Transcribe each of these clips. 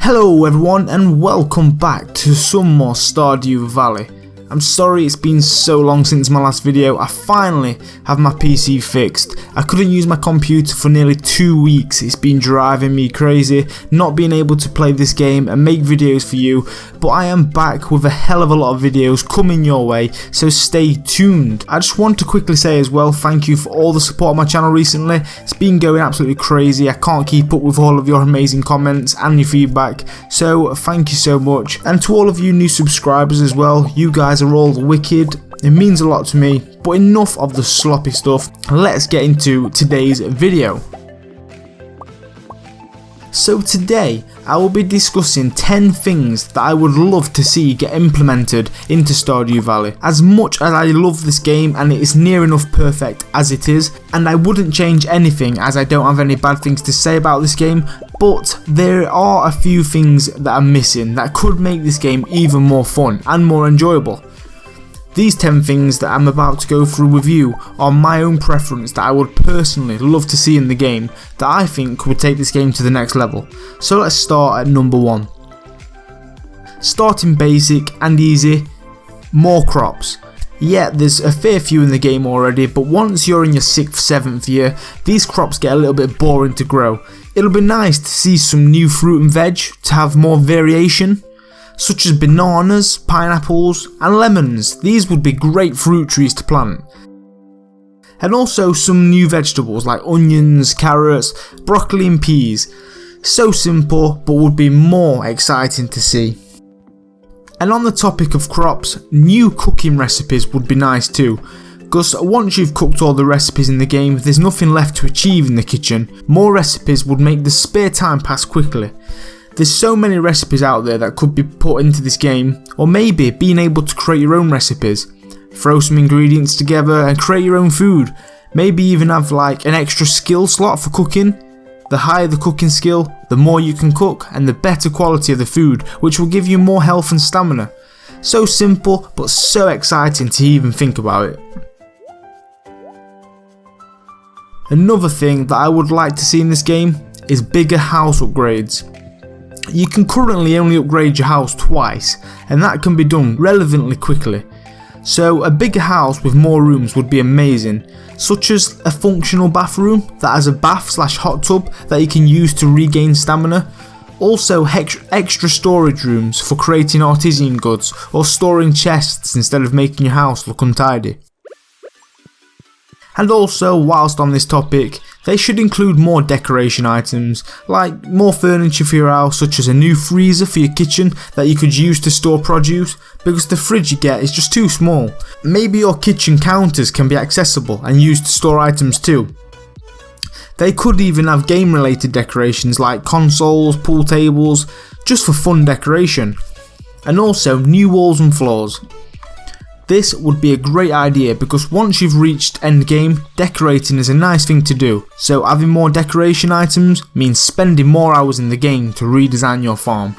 Hello everyone and welcome back to some more Stardew Valley. I'm sorry it's been so long since my last video. I finally have my PC fixed. I couldn't use my computer for nearly 2 weeks. It's been driving me crazy not being able to play this game and make videos for you, but I am back with a hell of a lot of videos coming your way, so stay tuned. I just want to quickly say as well, thank you for all the support on my channel recently. It's been going absolutely crazy. I can't keep up with all of your amazing comments and your feedback, so thank you so much. And to all of you new subscribers as well, you guys are all wicked. It means a lot to me, but enough of the sloppy stuff. Let's get into today's video. So today I will be discussing 10 things that I would love to see get implemented into Stardew Valley. As much as I love this game and it is near enough perfect as it is, and I wouldn't change anything as I don't have any bad things to say about this game, but there are a few things that are missing that could make this game even more fun and more enjoyable. These 10 things that I'm about to go through with you are my own preference that I would personally love to see in the game that I think would take this game to the next level. So let's start at number 1. Starting basic and easy, more crops. Yeah, there's a fair few in the game already, but once you're in your 6th, 7th year, these crops get a little bit boring to grow. It'll be nice to see some new fruit and veg to have more variation, such as bananas, pineapples and lemons. These would be great fruit trees to plant. And also some new vegetables like onions, carrots, broccoli and peas. So simple, but would be more exciting to see. And on the topic of crops, new cooking recipes would be nice too, because once you've cooked all the recipes in the game, there's nothing left to achieve in the kitchen. More recipes would make the spare time pass quickly. There's so many recipes out there that could be put into this game, or maybe being able to create your own recipes. Throw some ingredients together and create your own food. Maybe even have like an extra skill slot for cooking. The higher the cooking skill, the more you can cook and the better quality of the food, which will give you more health and stamina. So simple, but so exciting to even think about it. Another thing that I would like to see in this game is bigger house upgrades. You can currently only upgrade your house twice, and that can be done relevantly quickly. So a bigger house with more rooms would be amazing, such as a functional bathroom that has a bath/hot tub that you can use to regain stamina. Also extra storage rooms for creating artisan goods or storing chests instead of making your house look untidy. And also, whilst on this topic, they should include more decoration items, like more furniture for your house, such as a new freezer for your kitchen that you could use to store produce, because the fridge you get is just too small. Maybe your kitchen counters can be accessible and used to store items too. They could even have game related decorations like consoles, pool tables, just for fun decoration. And also new walls and floors. This would be a great idea because once you've reached endgame, decorating is a nice thing to do, so having more decoration items means spending more hours in the game to redesign your farm.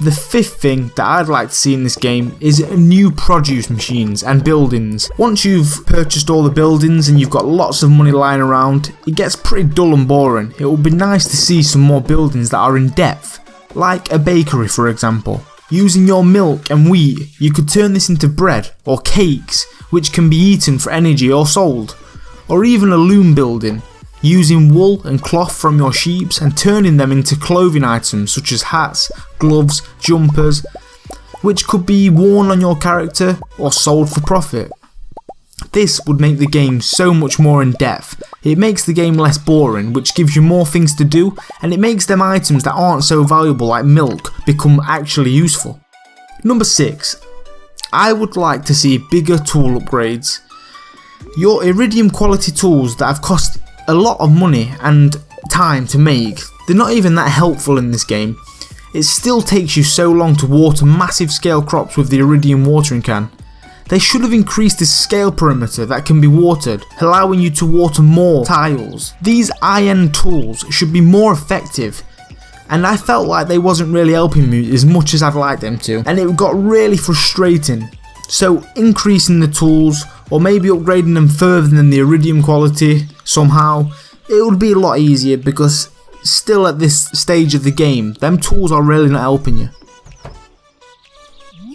The 5th thing that I'd like to see in this game is new produce machines and buildings. Once you've purchased all the buildings and you've got lots of money lying around, it gets pretty dull and boring. It would be nice to see some more buildings that are in depth, like a bakery for example. Using your milk and wheat, you could turn this into bread or cakes, which can be eaten for energy or sold. Or even a loom building, using wool and cloth from your sheep and turning them into clothing items such as hats, gloves, jumpers, which could be worn on your character or sold for profit. This would make the game so much more in depth. It makes the game less boring, which gives you more things to do, and it makes them items that aren't so valuable like milk become actually useful. Number 6. I would like to see bigger tool upgrades. Your iridium quality tools that have cost a lot of money and time to make, they're not even that helpful in this game. It still takes you so long to water massive scale crops with the iridium watering can. They should have increased the scale perimeter that can be watered, allowing you to water more tiles. These iron tools should be more effective, and I felt like they wasn't really helping me as much as I'd like them to, and it got really frustrating. So increasing the tools, or maybe upgrading them further than the iridium quality somehow, it would be a lot easier because still at this stage of the game, them tools are really not helping you.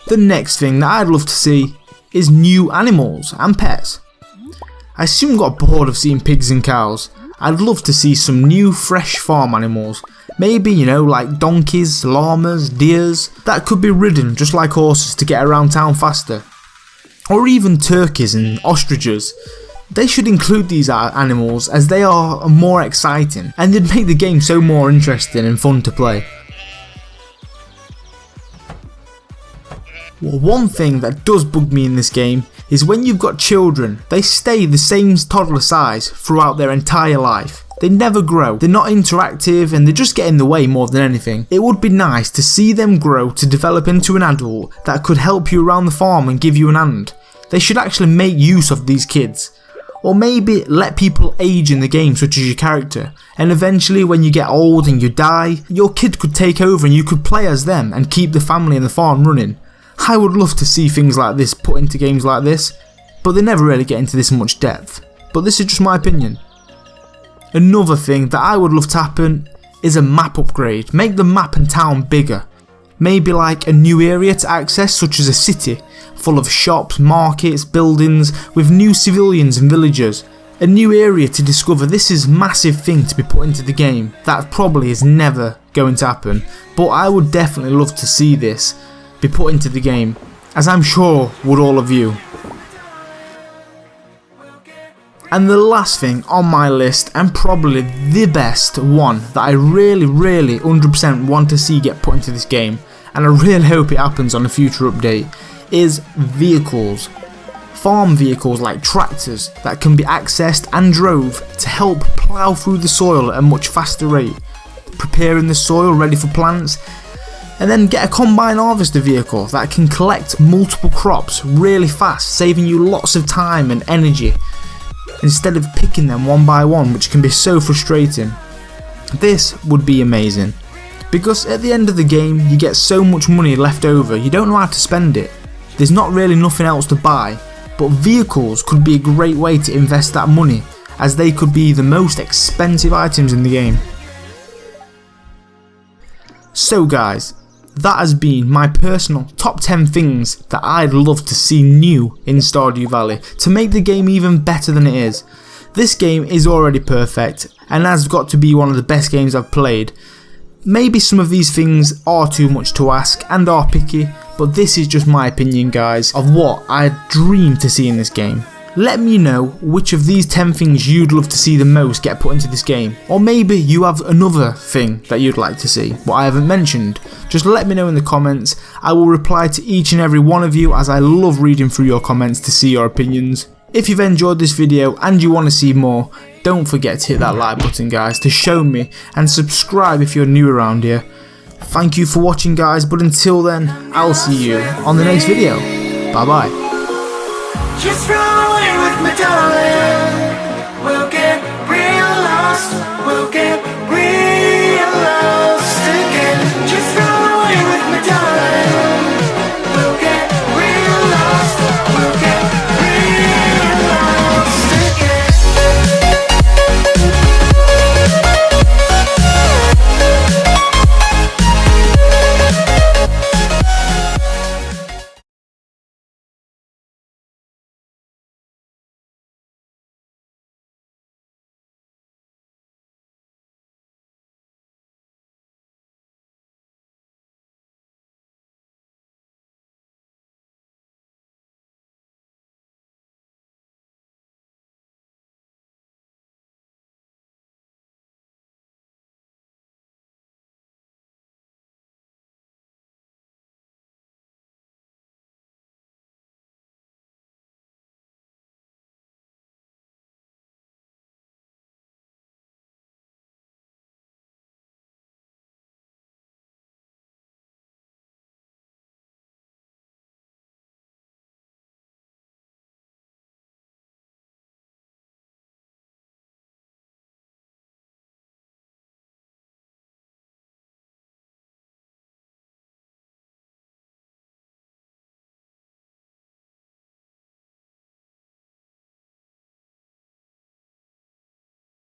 The next thing that I'd love to see is new animals and pets. I soon got bored of seeing pigs and cows. I'd love to see some new fresh farm animals. Maybe, you know, like donkeys, llamas, deers, that could be ridden just like horses to get around town faster. Or even turkeys and ostriches. They should include these animals as they are more exciting and they'd make the game so more interesting and fun to play. Well, one thing that does bug me in this game is when you've got children, they stay the same toddler size throughout their entire life. They never grow, they're not interactive and they just get in the way more than anything. It would be nice to see them grow to develop into an adult that could help you around the farm and give you an hand. They should actually make use of these kids. Or maybe let people age in the game such as your character, and eventually when you get old and you die, your kid could take over and you could play as them and keep the family and the farm running. I would love to see things like this put into games like this, but they never really get into this much depth. But this is just my opinion. Another thing that I would love to happen is a map upgrade. Make the map and town bigger. Maybe like a new area to access, such as a city full of shops, markets, buildings with new civilians and villagers. A new area to discover. This is a massive thing to be put into the game. That probably is never going to happen, but I would definitely love to see this be put into the game, as I'm sure would all of you. And the last thing on my list, and probably the best one that I really 100% want to see get put into this game, and I really hope it happens on a future update, is vehicles. Farm vehicles like tractors that can be accessed and drove to help plough through the soil at a much faster rate, preparing the soil ready for plants. And then get a combine harvester vehicle that can collect multiple crops really fast, saving you lots of time and energy instead of picking them one by one, which can be so frustrating. This would be amazing, because at the end of the game you get so much money left over, you don't know how to spend it. There's not really nothing else to buy, but vehicles could be a great way to invest that money, as they could be the most expensive items in the game. So guys, that has been my personal top 10 things that I'd love to see new in Stardew Valley to make the game even better than it is. This game is already perfect and has got to be one of the best games I've played. Maybe some of these things are too much to ask and are picky, but this is just my opinion guys of what I dream to see in this game. Let me know which of these 10 things you'd love to see the most get put into this game, or maybe you have another thing that you'd like to see, what I haven't mentioned. Just let me know in the comments. I will reply to each and every one of you, as I love reading through your comments to see your opinions. If you've enjoyed this video and you want to see more, don't forget to hit that like button guys to show me, and subscribe if you're new around here. Thank you for watching guys, but until then, I'll see you on the next video. Bye bye. Just run away with me, darling. We'll get real lost. We'll get real lost.